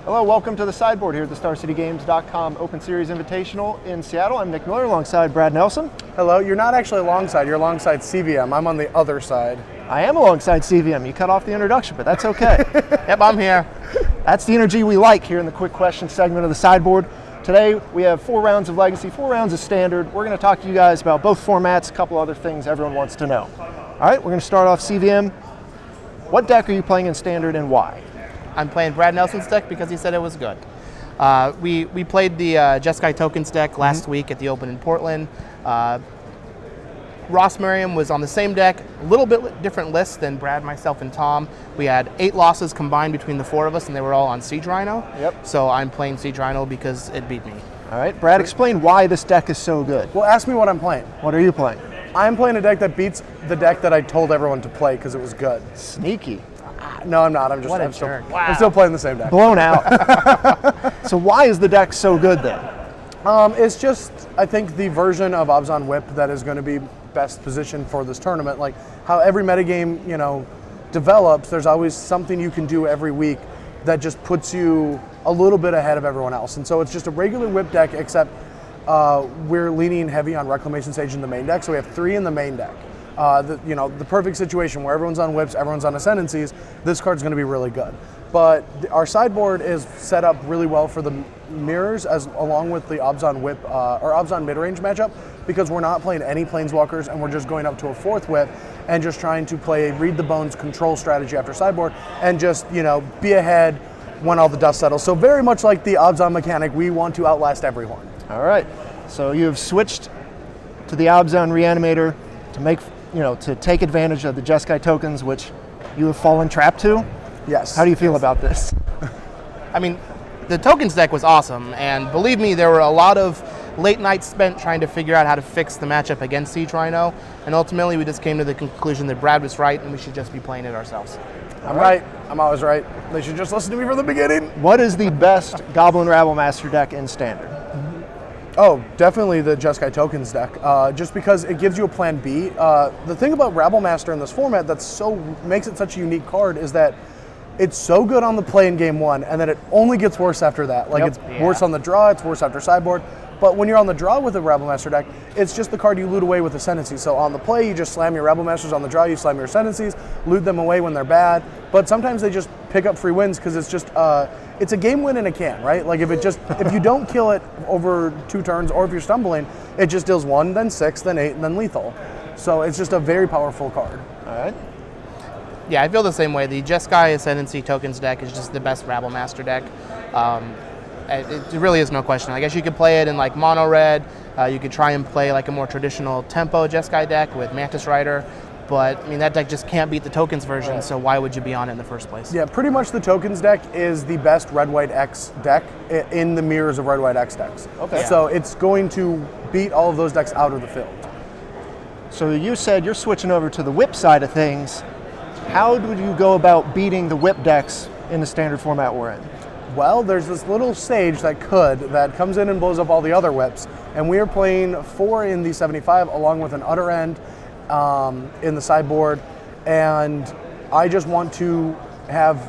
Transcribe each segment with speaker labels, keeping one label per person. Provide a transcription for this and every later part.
Speaker 1: Hello, welcome to the sideboard here at the StarCityGames.com Open Series Invitational in Seattle. I'm Nick Miller alongside Brad Nelson.
Speaker 2: Hello, you're not actually alongside, you're alongside CVM. I'm on the other side.
Speaker 1: I am alongside CVM. You cut off the introduction, but that's okay.
Speaker 3: Yep, I'm here.
Speaker 1: That's the energy we like here in the quick question segment of the sideboard. Today we have 4 rounds of Legacy, 4 rounds of Standard. We're going to talk to you guys about both formats, a couple other things everyone wants to know. All right, we're going to start off CVM. What deck are you playing in Standard and why?
Speaker 3: I'm playing Brad Nelson's deck because he said it was good. We played the Jeskai Tokens deck last week at the Open in Portland. Ross Merriam was on the same deck, a little bit different list than Brad, myself, and Tom. We had 8 losses combined between the 4 of us, and they were all on Siege Rhino.
Speaker 1: Yep.
Speaker 3: So I'm playing Siege Rhino because it beat me.
Speaker 1: All right, Brad, explain why this deck is so good.
Speaker 2: Well, ask me what I'm playing.
Speaker 1: What are you playing?
Speaker 2: I'm playing a deck that beats the deck that I told everyone to play because it was good.
Speaker 1: Sneaky.
Speaker 2: No, I'm not. I'm still playing the same deck.
Speaker 1: Blown out. So why is the deck so good then?
Speaker 2: It's just, I think, the version of Obzon Whip that is going to be best positioned for this tournament. Like how every metagame, develops, there's always something you can do every week that just puts you a little bit ahead of everyone else. And so it's just a regular Whip deck, except we're leaning heavy on Reclamation Sage in the main deck. So we have 3 in the main deck. The perfect situation where everyone's on whips, everyone's on ascendancies, this card's going to be really good. But our sideboard is set up really well for the mirrors along with the Obzon Whip or Obzon mid-range matchup, because we're not playing any Planeswalkers and we're just going up to a 4th whip and just trying to play read the bones control strategy after sideboard and just, be ahead when all the dust settles. So very much like the Obzon mechanic, we want to outlast everyone.
Speaker 1: All right. So you have switched to the Obzon Reanimator to make to take advantage of the Jeskai tokens, which you have fallen trap to?
Speaker 2: Yes.
Speaker 1: How do you feel about this?
Speaker 3: I mean, the tokens deck was awesome, and believe me, there were a lot of late nights spent trying to figure out how to fix the matchup against Siege Rhino, and ultimately we just came to the conclusion that Brad was right and we should just be playing it ourselves.
Speaker 2: I'm right. I'm always right. They should just listen to me from the beginning.
Speaker 1: What is the best Goblin Rabblemaster deck in Standard?
Speaker 2: Oh, definitely the Jeskai Tokens deck, just because it gives you a plan B. The thing about Rabblemaster in this format that makes it such a unique card is that it's so good on the play in game 1, and then it only gets worse after that. Like it's worse on the draw, it's worse after sideboard. But when you're on the draw with a Rabblemaster deck, it's just the card you loot away with Ascendancy. So on the play, you just slam your Rabblmasters. On the draw, you slam your Ascendancies, loot them away when they're bad. But sometimes they just pick up free wins because it's just it's a game win in a can, right? Like if you don't kill it over 2 turns, or if you're stumbling, it just deals 1, then 6, then 8, and then lethal. So it's just a very powerful card.
Speaker 1: All right.
Speaker 3: Yeah, I feel the same way. The Jeskai Ascendancy Tokens deck is just the best Rabblemaster deck. It really is no question. I guess you could play it in like mono red. You could try and play like a more traditional tempo Jeskai deck with Mantis Rider. But I mean, that deck just can't beat the tokens version, so why would you be on it in the first place?
Speaker 2: Yeah, pretty much the tokens deck is the best Red-White X deck in the mirrors of Red-White X decks.
Speaker 1: Okay.
Speaker 2: So it's going to beat all of those decks out of the field.
Speaker 1: So you said you're switching over to the whip side of things. How would you go about beating the whip decks in the Standard format we're in?
Speaker 2: Well, there's this little sage that comes in and blows up all the other whips, and we are playing 4 in the 75 along with an Utter End in the sideboard, and I just want to have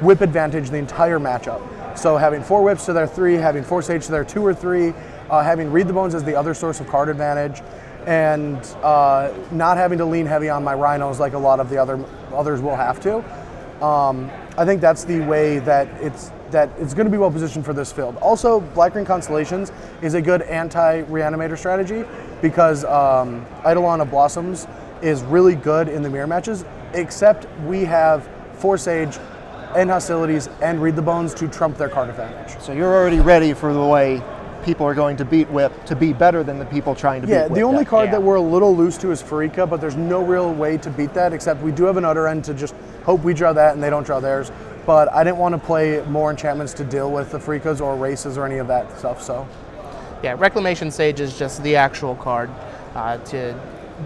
Speaker 2: whip advantage the entire matchup. So having 4 whips to their 3, having 4 sage to their 2 or 3, having read the bones as the other source of card advantage, and not having to lean heavy on my rhinos like a lot of the others will have to. I think that's the way that it's going to be well positioned for this field. Also, Black-Green Constellations is a good anti-reanimator strategy because Eidolon of Blossoms is really good in the mirror matches, except we have 4 Sage and Hostilities and Read the Bones to trump their card advantage.
Speaker 1: So you're already ready for the way people are going to beat Whip to be better than the people trying to beat Whip.
Speaker 2: Yeah, the only card that we're a little loose to is Farika, but there's no real way to beat that except we do have an Utter End to just hope we draw that and they don't draw theirs. But I didn't want to play more enchantments to deal with the Farikas or races or any of that stuff, so.
Speaker 3: Yeah, Reclamation Sage is just the actual card to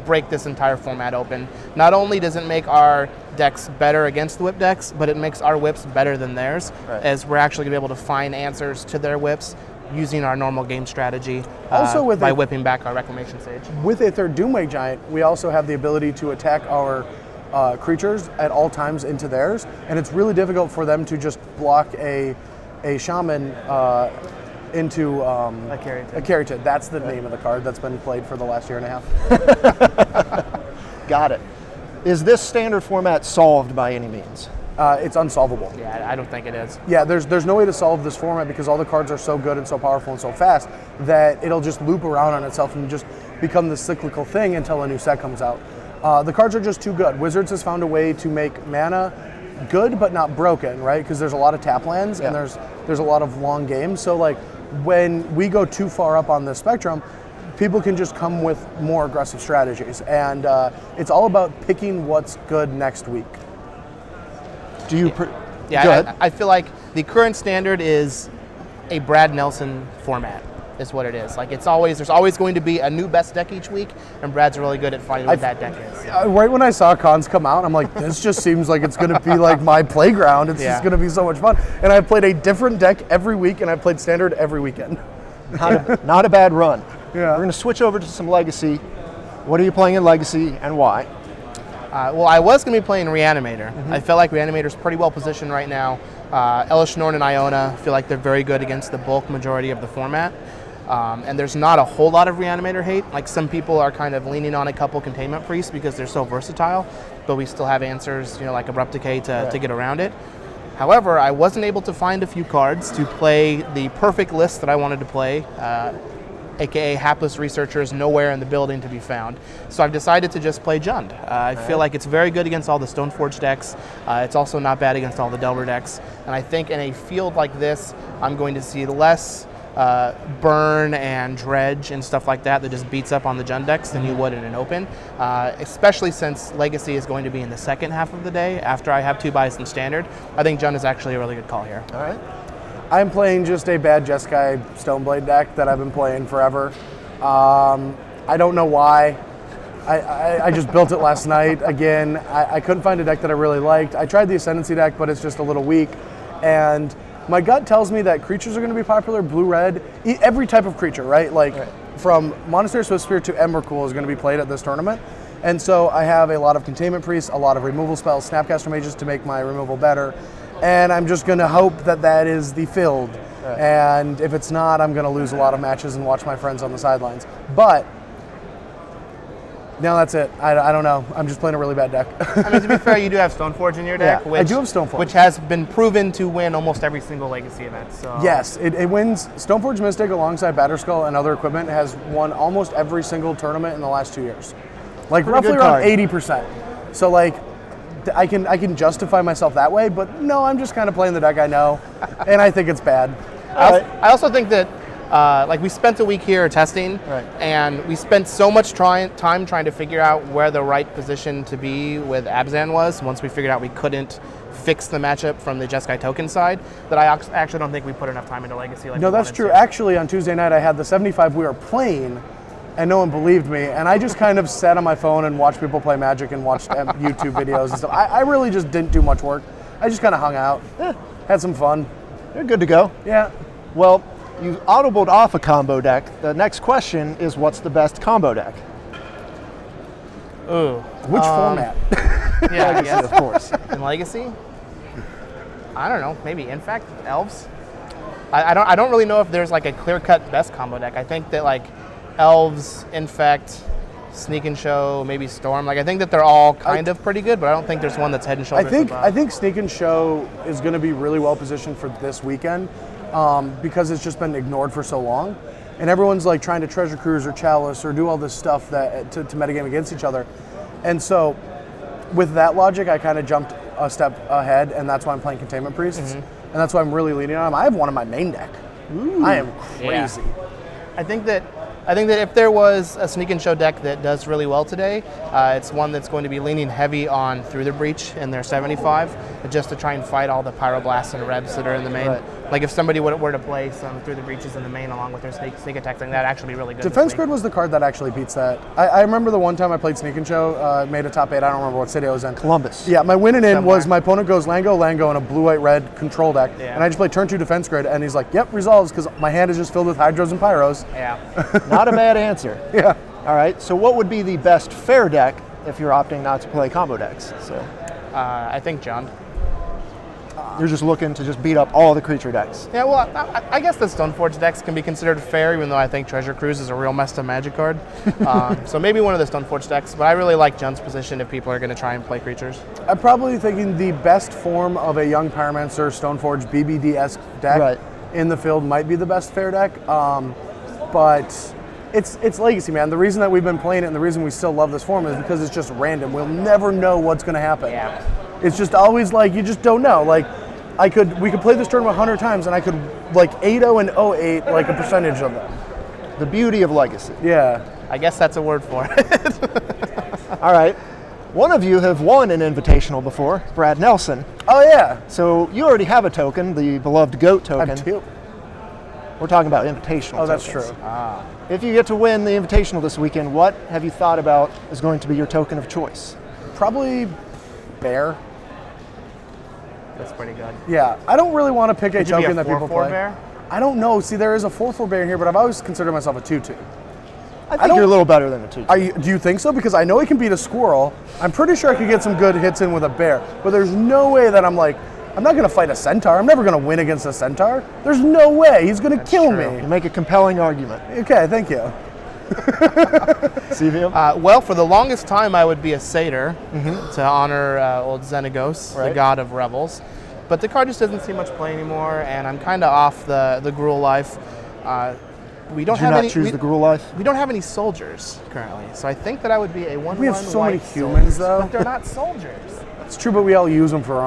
Speaker 3: break this entire format open. Not only does it make our decks better against the whip decks, but it makes our whips better than theirs, as we're actually going to be able to find answers to their whips using our normal game strategy by whipping back our Reclamation Sage.
Speaker 2: With a 3rd Doomwake Giant, we also have the ability to attack our creatures at all times into theirs, and it's really difficult for them to just block a a shaman into
Speaker 3: A Carrington.
Speaker 2: a Carrington. That's the name of the card that's been played for the last year and a half.
Speaker 1: Got it. Is this standard format solved by any means?
Speaker 2: It's unsolvable.
Speaker 3: Yeah, I don't think it is.
Speaker 2: Yeah, there's no way to solve this format because all the cards are so good and so powerful and so fast that it'll just loop around on itself and just become this cyclical thing until a new set comes out. The cards are just too good. Wizards has found a way to make mana good but not broken, right? Because there's a lot of tap lands and there's a lot of long games. So like when we go too far up on the spectrum, people can just come with more aggressive strategies, and it's all about picking what's good next week.
Speaker 1: Do you?
Speaker 3: Yeah, I feel like the current standard is a Brad Nelson format. Is what it is. Like there's always going to be a new best deck each week, and Brad's really good at finding what that deck is.
Speaker 2: Right when I saw cons come out, I'm like, this just seems like it's going to be like my playground. It's just going to be so much fun. And I played a different deck every week, and I played standard every weekend.
Speaker 1: Not a bad run.
Speaker 2: Yeah.
Speaker 1: We're going to switch over to some Legacy. What are you playing in Legacy, and why?
Speaker 3: Well, I was going to be playing Reanimator. I feel like Reanimator's pretty well positioned right now. Elish Norn and Iona feel like they're very good against the bulk majority of the format. And there's not a whole lot of Reanimator hate. Like some people are kind of leaning on a couple Containment Priests because they're so versatile, but we still have answers, like Abrupt Decay to get around it. However, I wasn't able to find a few cards to play the perfect list that I wanted to play, aka Hapless Researchers nowhere in the building to be found. So I've decided to just play Jund. I feel like it's very good against all the Stoneforge decks. It's also not bad against all the Delver decks. And I think in a field like this, I'm going to see less burn and dredge and stuff like that just beats up on the Jund decks than you would in an open, especially since Legacy is going to be in the second half of the day after I have 2 buys in Standard. I think Jund is actually a really good call here.
Speaker 1: All right.
Speaker 2: I'm playing just a bad Jeskai Stoneblade deck that I've been playing forever. I don't know why. I just built it last night. Again, I couldn't find a deck that I really liked. I tried the Ascendancy deck, but it's just a little weak. And my gut tells me that creatures are going to be popular, blue-red, every type of creature, right? Like from Monastery Swiftspear to Emrakul is going to be played at this tournament. And so I have a lot of Containment Priests, a lot of removal spells, Snapcaster Mages to make my removal better. And I'm just going to hope that that is the field. And if it's not, I'm going to lose a lot of matches and watch my friends on the sidelines. But no, that's it. I don't know. I'm just playing a really bad deck.
Speaker 3: I mean, to be fair, you do have Stoneforge in your deck,
Speaker 2: Yeah, I do have Stoneforge.
Speaker 3: which has been proven to win almost every single Legacy event. So.
Speaker 2: Yes, it wins. Stoneforge Mystic alongside Batterskull and other equipment has won almost every single tournament in the last 2 years. Like
Speaker 1: Pretty
Speaker 2: roughly
Speaker 1: good
Speaker 2: around
Speaker 1: card.
Speaker 2: 80%. So like I can justify myself that way, but no, I'm just kind of playing the deck I know, and I think it's bad.
Speaker 3: I also think that like we spent a week here testing, and we spent so much time trying to figure out where the right position to be with Abzan was once we figured out we couldn't fix the matchup from the Jeskai token side, that I actually don't think we put enough time into Legacy. Like
Speaker 2: No, that's true. Actually, on Tuesday night, I had the 75 we were playing, and no one believed me, and I just kind of sat on my phone and watched people play Magic and watched YouTube videos and stuff. I really just didn't do much work. I just kind of hung out, had some fun.
Speaker 1: You're good to go.
Speaker 2: Yeah.
Speaker 1: Well, you audibled off a combo deck. The next question is, what's the best combo deck?
Speaker 3: Ooh.
Speaker 2: Which format?
Speaker 3: Yeah, I
Speaker 1: Legacy,
Speaker 3: guess.
Speaker 1: of course.
Speaker 3: In Legacy? I don't know. Maybe Infect, Elves. I don't really know if there's like a clear-cut best combo deck. I think that like Elves, Infect, Sneak and Show, maybe Storm. Like I think that they're all kind of pretty good, but I don't think there's one that's head and shoulders above.
Speaker 2: I think Sneak and Show is going to be really well positioned for this weekend because it's just been ignored for so long, and everyone's like trying to Treasure Cruise or Chalice or do all this stuff that to metagame against each other, and so with that logic, I kind of jumped a step ahead, and that's why I'm playing Containment Priests, and that's why I'm really leaning on them. I have one in my main deck. Ooh. I am crazy.
Speaker 3: Yeah. I think that if there was a Sneak and Show deck that does really well today, it's one that's going to be leaning heavy on Through the Breach in their 75, just to try and fight all the Pyroblasts and Rebs that are in the main. Like if somebody were to play some Through the Breaches in the main along with their sneak attacks, that'd actually be really good.
Speaker 2: Defense Grid was the card that actually beats that. I remember the one time I played Sneak and Show, made a top 8. I don't remember what city I was in.
Speaker 1: Columbus.
Speaker 2: Yeah, my winning in was my opponent goes Lango, and a blue-white-red control deck, and I just played turn 2 Defense Grid, and he's like, yep, resolves, because my hand is just filled with Hydros and Pyros.
Speaker 3: Yeah.
Speaker 1: Not a bad answer.
Speaker 2: Yeah.
Speaker 1: All right, so what would be the best fair deck if you're opting not to play combo decks? So,
Speaker 3: I think Jund.
Speaker 1: You're just looking to just beat up all the creature decks.
Speaker 3: Yeah, well, I guess the Stoneforge decks can be considered fair, even though I think Treasure Cruise is a real messed up Magic card. So maybe one of the Stoneforge decks, but I really like Jun's position if people are going to try and play creatures.
Speaker 2: I'm probably thinking the best form of a young Pyromancer Stoneforge BBD-esque deck in the field might be the best fair deck, but it's Legacy, man. The reason that we've been playing it and the reason we still love this form is because it's just random. We'll never know what's going to happen.
Speaker 3: Yeah.
Speaker 2: It's just always like, you just don't know. Like, we could play this tournament 100 times and I could like 8-0 and 0-8, like a percentage of them.
Speaker 1: The beauty of Legacy.
Speaker 2: Yeah.
Speaker 3: I guess that's a word for it.
Speaker 1: All right. One of you have won an Invitational before, Brad Nelson.
Speaker 2: Oh, yeah.
Speaker 1: So you already have a token, the beloved GOAT token.
Speaker 2: I have 2.
Speaker 1: We're talking about Invitational
Speaker 2: Oh, that's
Speaker 1: tokens.
Speaker 2: true.
Speaker 1: If you get to win the Invitational this weekend, what have you thought about is going to be your token of choice?
Speaker 2: Probably Bear.
Speaker 3: That's pretty good.
Speaker 2: Yeah, I don't really want to pick a
Speaker 3: Would you be
Speaker 2: token
Speaker 3: a
Speaker 2: that people
Speaker 3: 4/4
Speaker 2: play.
Speaker 3: bear?
Speaker 2: I don't know. See, there is a 4/4 bear in here, but I've always considered myself a 2/2.
Speaker 1: I think you're a little better than a 2/2.
Speaker 2: Do you think so? Because I know he can beat a squirrel. I'm pretty sure I could get some good hits in with a bear, but there's no way that I'm not going to fight a centaur. I'm never going to win against a centaur. There's no way. He's going to kill
Speaker 3: true.
Speaker 2: me.
Speaker 1: You make a compelling argument.
Speaker 2: Okay, thank you.
Speaker 1: CVM?
Speaker 3: Well, for the longest time, I would be a satyr to honor old Xenagos, the god of revels. But the card just doesn't see much play anymore, and I'm kind of off the Gruul life. We don't
Speaker 1: Did you
Speaker 3: have
Speaker 1: not
Speaker 3: any.
Speaker 1: choose the Gruul life?
Speaker 3: We don't have any soldiers currently, so I think that I would be a 1/1
Speaker 2: We have so many
Speaker 3: white
Speaker 2: humans,
Speaker 3: soldiers,
Speaker 2: though.
Speaker 3: but they're not soldiers.
Speaker 2: It's true, but we all use them for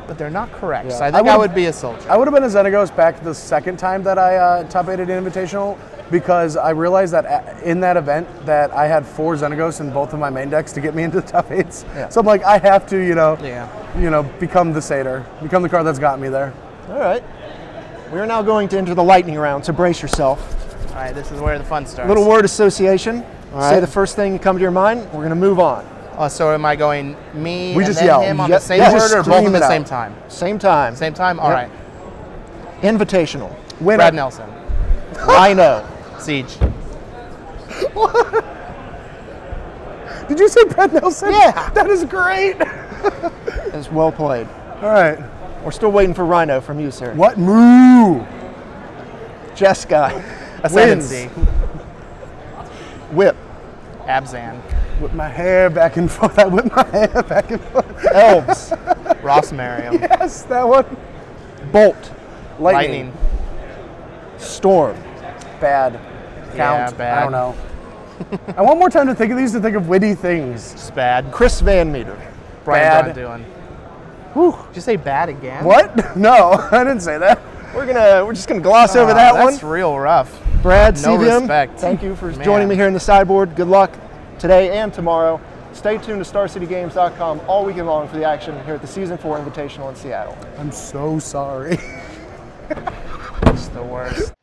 Speaker 3: But they're not correct.
Speaker 2: Yeah.
Speaker 3: So I think I would be a soldier.
Speaker 2: I would have been a Xenagos back the second time that I top-8'd an Invitational, because I realized that in that event that I had 4 Xenagos in both of my main decks to get me into the top 8s.
Speaker 1: Yeah.
Speaker 2: So I'm like, I have to, become the satyr, become the card that's got me there.
Speaker 1: All right. We are now going to enter the lightning round, so brace yourself.
Speaker 3: All right, this is where the fun starts.
Speaker 1: Little word association.
Speaker 2: All
Speaker 1: Say
Speaker 2: right.
Speaker 1: the first thing to come to your mind. We're going to move on.
Speaker 3: So am I going me
Speaker 2: We
Speaker 3: and
Speaker 2: just
Speaker 3: then
Speaker 2: yell.
Speaker 3: him on
Speaker 1: Yep.
Speaker 3: the same
Speaker 1: Yeah,
Speaker 3: word,
Speaker 1: just
Speaker 3: or both
Speaker 1: scream
Speaker 3: at
Speaker 1: it
Speaker 3: the
Speaker 1: out.
Speaker 3: same time?
Speaker 1: Same time.
Speaker 3: Same time? All
Speaker 1: Yep.
Speaker 3: right.
Speaker 1: Invitational.
Speaker 2: Winner.
Speaker 3: Brad Nelson.
Speaker 1: Rhino.
Speaker 3: Siege.
Speaker 2: Did you say Brad Nelson?
Speaker 1: Yeah.
Speaker 2: That is great.
Speaker 1: It's well played.
Speaker 2: All right.
Speaker 1: We're still waiting for Rhino from you, sir.
Speaker 2: What? Moo.
Speaker 1: Jeskai.
Speaker 3: Ascendancy.
Speaker 1: Whip.
Speaker 3: Abzan.
Speaker 2: Whip my hair back and forth. I whip my hair back and forth.
Speaker 1: Elves.
Speaker 3: Ross Merriam.
Speaker 2: Yes, that one.
Speaker 1: Bolt.
Speaker 3: Lightning.
Speaker 1: Storm.
Speaker 2: Bad.
Speaker 3: Yeah,
Speaker 2: Count.
Speaker 3: bad.
Speaker 2: I don't know. I want more time to think of these, to think of witty things.
Speaker 3: Just bad.
Speaker 1: Chris VanMeter.
Speaker 3: Brian
Speaker 2: Bad.
Speaker 3: doing.
Speaker 2: Whew.
Speaker 3: Did you say bad again?
Speaker 2: What? No, I didn't say that.
Speaker 1: We're just gonna gloss over that one.
Speaker 3: That's real rough.
Speaker 1: Brad,
Speaker 3: No
Speaker 1: CVM,
Speaker 3: respect.
Speaker 1: thank you for
Speaker 3: Man.
Speaker 1: joining me here in the sideboard. Good luck today and tomorrow. Stay tuned to StarCityGames.com all weekend long for the action here at the Season 4 Invitational in Seattle.
Speaker 2: I'm so sorry.
Speaker 3: It's the worst.